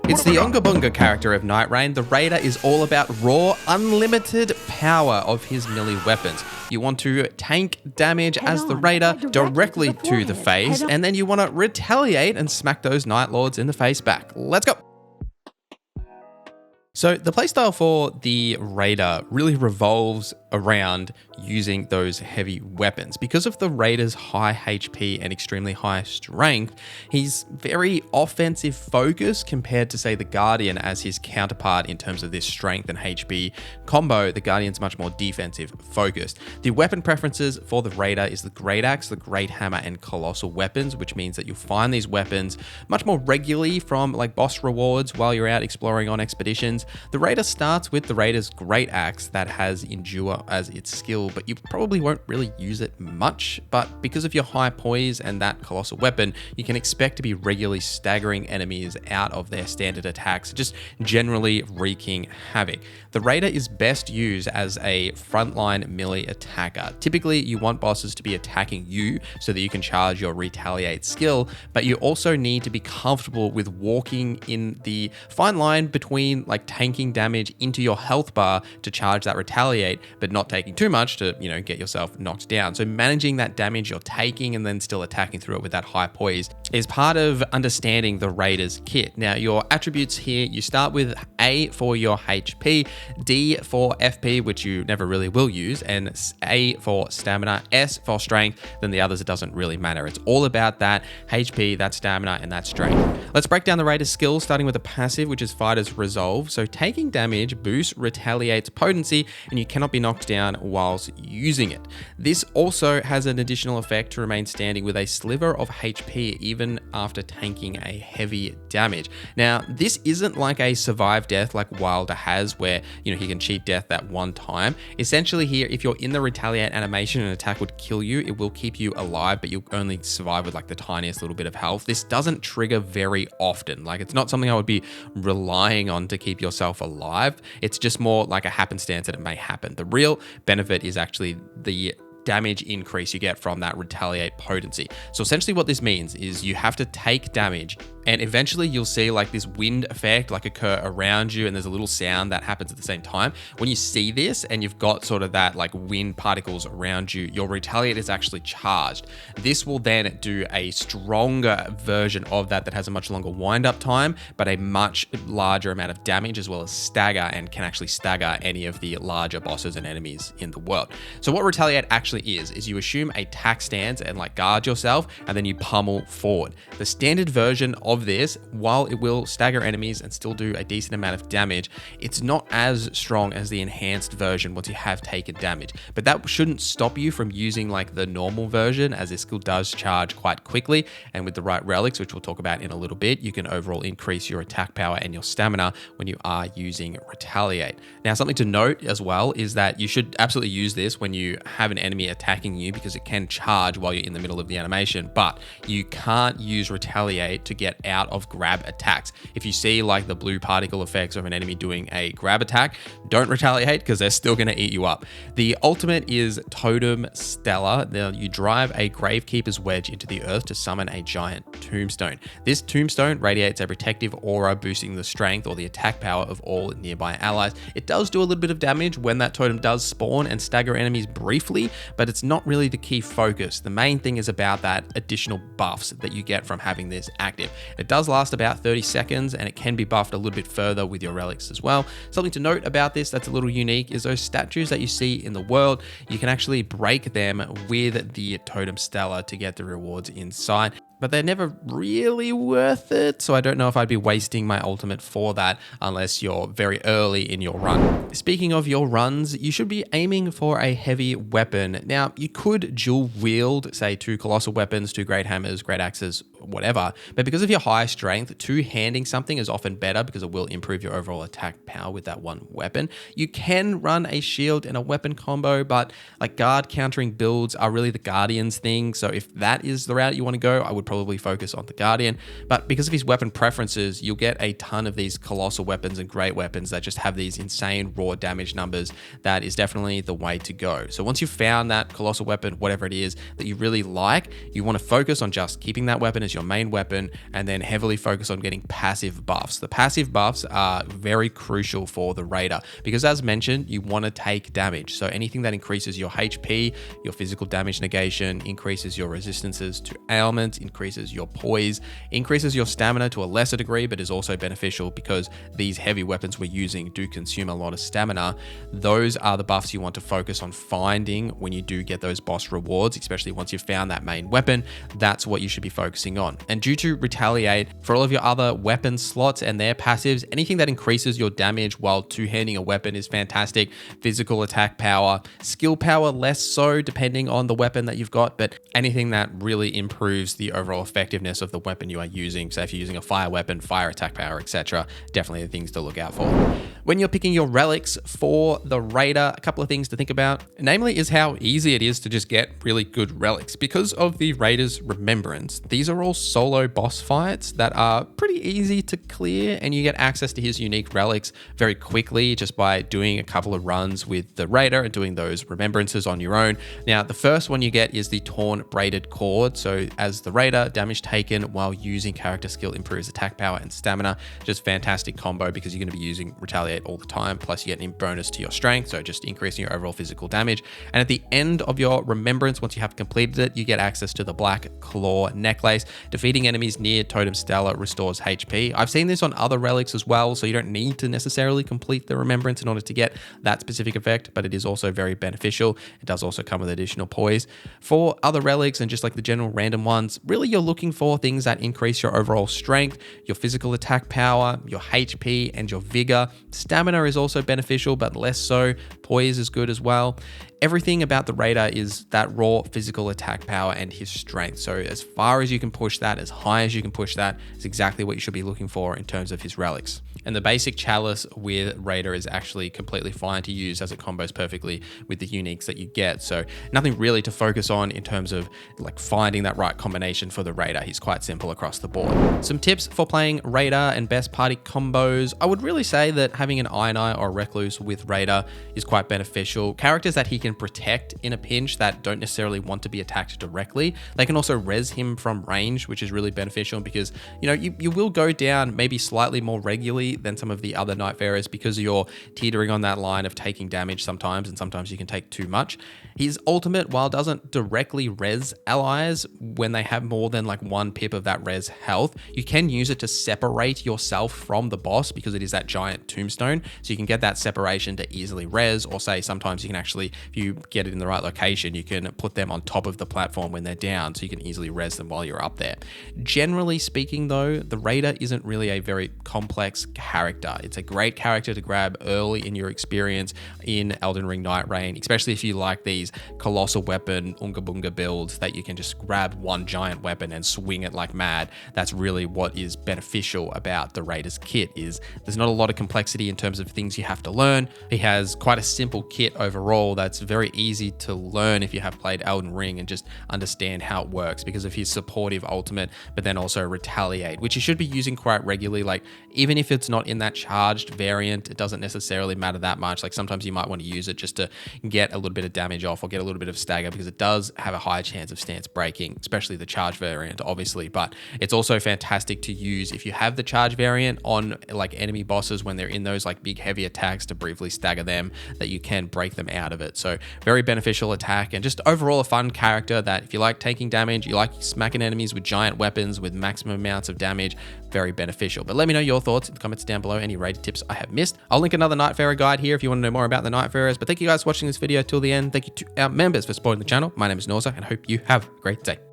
It's the ungabunga character of Nightreign. The Raider is all about raw, unlimited power of his melee weapons. You want to tank damage as the Raider directly to the face, and then you want to retaliate and smack those Night Lords in the face back. Let's go! So the playstyle for the Raider really revolves around using those heavy weapons. Because of the Raider's high HP and extremely high strength, he's very offensive focused compared to, say, the Guardian as his counterpart in terms of this strength and HP combo. The Guardian's much more defensive focused. The weapon preferences for the Raider is the Great Axe, the Great Hammer, and Colossal weapons, which means that you'll find these weapons much more regularly from like boss rewards while you're out exploring on expeditions. The Raider starts with the Raider's Great Axe that has Endure as its skill, but you probably won't really use it much. But because of your high poise and that Colossal weapon, you can expect to be regularly staggering enemies out of their standard attacks, just generally wreaking havoc. The Raider is best used as a frontline melee attacker. Typically, you want bosses to be attacking you so that you can charge your Retaliate skill, but you also need to be comfortable with walking in the fine line between like tanking damage into your health bar to charge that Retaliate, but not taking too much to, get yourself knocked down. So managing that damage you're taking and then still attacking through it with that high poise is part of understanding the Raider's kit. Now, your attributes here, you start with A for your HP, D for FP, which you never really will use, and A for stamina, S for strength, then the others, it doesn't really matter. It's all about that HP, that stamina, and that strength. Let's break down the Raider's skills, starting with the passive, which is Fighter's Resolve. So taking damage boosts Retaliate's potency, and you cannot be knocked down whilst using it. This also has an additional effect to remain standing with a sliver of HP even after tanking a heavy damage. Now, this isn't like a survive death like Wilder has, where he can cheat death that one time. Essentially here, if you're in the Retaliate animation and an attack would kill you, it will keep you alive, but you'll only survive with like the tiniest little bit of health. This doesn't trigger very often. Like, it's not something I would be relying on to keep yourself alive. It's just more like a happenstance that it may happen. The real benefit is actually the damage increase you get from that Retaliate potency. So essentially what this means is you have to take damage, and eventually you'll see like this wind effect like occur around you, and there's a little sound that happens at the same time. When you see this and you've got sort of that like wind particles around you, your Retaliate is actually charged. This will then do a stronger version of that has a much longer wind up time, but a much larger amount of damage, as well as stagger, and can actually stagger any of the larger bosses and enemies in the world. So what Retaliate actually is you assume a tack stance and like guard yourself, and then you pummel forward. The standard version of this, while it will stagger enemies and still do a decent amount of damage, it's not as strong as the enhanced version once you have taken damage. But that shouldn't stop you from using like the normal version, as this skill does charge quite quickly, and with the right relics, which we'll talk about in a little bit, you can overall increase your attack power and your stamina when you are using Retaliate. Now, something to note as well is that you should absolutely use this when you have an enemy attacking you, because it can charge while you're in the middle of the animation, but you can't use Retaliate to get out of grab attacks. If you see like the blue particle effects of an enemy doing a grab attack, don't Retaliate, because they're still going to eat you up. The ultimate is Totem Stellar. Now, you drive a Gravekeeper's Wedge into the earth to summon a giant tombstone. This tombstone radiates a protective aura, boosting the strength or the attack power of all nearby allies. It does do a little bit of damage when that totem does spawn and stagger enemies briefly, but it's not really the key focus. The main thing is about that additional buffs that you get from having this active. It does last about 30 seconds, and it can be buffed a little bit further with your relics as well. Something to note about this that's a little unique is those statues that you see in the world, you can actually break them with the Totem Stellar to get the rewards inside, but they're never really worth it. So I don't know if I'd be wasting my ultimate for that unless you're very early in your run. Speaking of your runs, you should be aiming for a heavy weapon. Now, you could dual wield, say, 2 colossal weapons, 2 great hammers, great axes, whatever. But because of your high strength, two-handing something is often better because it will improve your overall attack power with that one weapon. You can run a shield and a weapon combo, but like guard countering builds are really the Guardian's thing. So if that is the route you want to go, I would probably focus on the Guardian. But because of his weapon preferences, you'll get a ton of these colossal weapons and great weapons that just have these insane raw damage numbers. That is definitely the way to go. So once you've found that colossal weapon, whatever it is that you really like, you want to focus on just keeping that weapon as your main weapon, and then heavily focus on getting passive buffs. The passive buffs are very crucial for the Raider because, as mentioned, you want to take damage. So anything that increases your HP, your physical damage negation, increases your resistances to ailments, increases your poise, increases your stamina to a lesser degree, but is also beneficial because these heavy weapons we're using do consume a lot of stamina. Those are the buffs you want to focus on finding when you do get those boss rewards, especially once you've found that main weapon. That's what you should be focusing on. And due to Retaliate, for all of your other weapon slots and their passives, anything that increases your damage while two-handing a weapon is fantastic. Physical attack power, skill power less so depending on the weapon that you've got, but anything that really improves the overall effectiveness of the weapon you are using. So if you're using a fire weapon, fire attack power, etc., definitely the things to look out for. When you're picking your relics for the Raider, a couple of things to think about, namely is how easy it is to just get really good relics. Because of the Raider's Remembrance, these are all solo boss fights that are pretty easy to clear, and you get access to his unique relics very quickly just by doing a couple of runs with the Raider and doing those remembrances on your own. Now, the first one you get is the Torn Braided Cord. So as the Raider, damage taken while using character skill improves attack power and stamina. Just fantastic combo because you're going to be using Retaliate all the time. Plus you get an bonus to your strength, so just increasing your overall physical damage. And at the end of your Remembrance, once you have completed it, you get access to the Black Claw Necklace. Defeating enemies near Totem Stella restores HP. I've seen this on other relics as well, so you don't need to necessarily complete the Remembrance in order to get that specific effect, but it is also very beneficial. It does also come with additional poise. For other relics and just like the general random ones, really you're looking for things that increase your overall strength, your physical attack power, your HP, and your vigor. Stamina is also beneficial, but less so. Poise is good as well. Everything about the Raider is that raw physical attack power and his strength. So as far as you can push that, as high as you can push that, is exactly what you should be looking for in terms of his relics. And the basic chalice with Raider is actually completely fine to use as it combos perfectly with the uniques that you get. So nothing really to focus on in terms of like finding that right combination for the Raider. He's quite simple across the board. Some tips for playing Raider and best party combos. I would really say that having an Iron Eye or Recluse with Raider is quite beneficial. Characters that he can protect in a pinch that don't necessarily want to be attacked directly, they can also res him from range, which is really beneficial because, you know, you will go down maybe slightly more regularly than some of the other Nightfarers because you're teetering on that line of taking damage sometimes, and sometimes you can take too much. His ultimate, while doesn't directly res allies when they have more than like one pip of that res health, you can use it to separate yourself from the boss because it is that giant tombstone. So you can get that separation to easily res, or say sometimes you can actually, if you get it in the right location, you can put them on top of the platform when they're down so you can easily res them while you're up there. Generally speaking though, the Raider isn't really a very complex character. It's a great character to grab early in your experience in Elden Ring Nightreign, especially if you like these colossal weapon Unga Bunga builds that you can just grab one giant weapon and swing it like mad. That's really what is beneficial about the Raider's kit, is there's not a lot of complexity in terms of things you have to learn. He has quite a simple kit overall that's very easy to learn if you have played Elden Ring and just understand how it works because of his supportive ultimate, but then also Retaliate, which you should be using quite regularly. Like even if it's not in that charged variant, it doesn't necessarily matter that much. Like sometimes you might want to use it just to get a little bit of damage off or get a little bit of stagger because it does have a high chance of stance breaking, especially the charge variant, obviously. But it's also fantastic to use if you have the charge variant on like enemy bosses when they're in those like big heavy attacks to briefly stagger them, that you can break them out of it. So very beneficial attack and just overall a fun character that if you like taking damage, you like smacking enemies with giant weapons with maximum amounts of damage, very beneficial. But let me know your thoughts in the comments down below, any rated tips I have missed. I'll link another Nightfarer guide here if you want to know more about the Nightfarers. But thank you guys for watching this video till the end. Thank you to our members for supporting the channel. My name is Norza and I hope you have a great day.